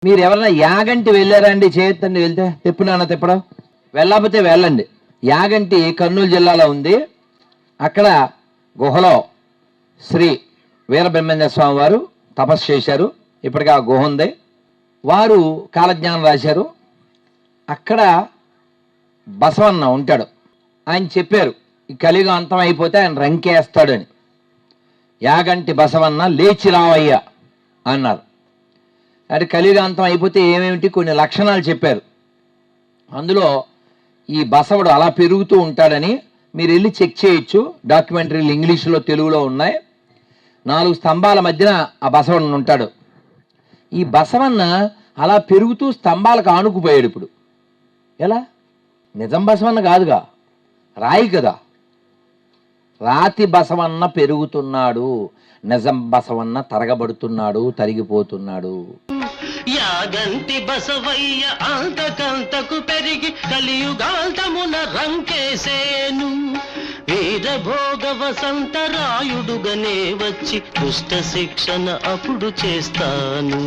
మీరు ఎవరైనా యాగంటి వెళ్ళారా అండి? చేయొద్దండి. వెళ్తే తిప్పునాన్న తిప్పడం. వెళ్ళకపోతే వెళ్ళండి. యాగంటి కర్నూలు జిల్లాలో ఉంది. అక్కడ గుహలో శ్రీ వీరబ్రహ్మేంద్ర స్వామి వారు తపస్సు చేశారు. ఇప్పటికీ ఆ గుహ ఉంది. వారు కాలజ్ఞానం రాశారు. అక్కడ బసవన్న ఉంటాడు. ఆయన చెప్పారు ఈ కలియుగం అంతం అయిపోతే ఆయన రంకేస్తాడని. యాగంటి బసవన్న లేచి రావయ్య అన్నారు. అంటే కలియుగాంతం అయిపోతే ఏమేమిటి కొన్ని లక్షణాలు చెప్పారు. అందులో ఈ బసవుడు అలా పెరుగుతూ ఉంటాడని మీరు వెళ్ళి చెక్ చేయొచ్చు. డాక్యుమెంటరీలు ఇంగ్లీషులో తెలుగులో ఉన్నాయి. 4 స్తంభాల మధ్యన ఆ బసవన్న ఉంటాడు. ఈ బసవన్న అలా పెరుగుతూ స్తంభాలకు ఆనుకుపోయాడు. ఇప్పుడు ఎలా? నిజం బసవన్న కాదుగా, రాయి కదా. రాతి బసవన్న పెరుగుతున్నాడు, నిజం బసవన్న తరగబడుతున్నాడు, తరిగిపోతున్నాడు. యాగంటి బసవయ్య అంతకంతకు పెరిగి కలియుగాంతమున రంకేసేను. వీరభోగ వసంతరాయుడుగనే వచ్చి దుష్ట శిక్షణ అప్పుడు చేస్తాను.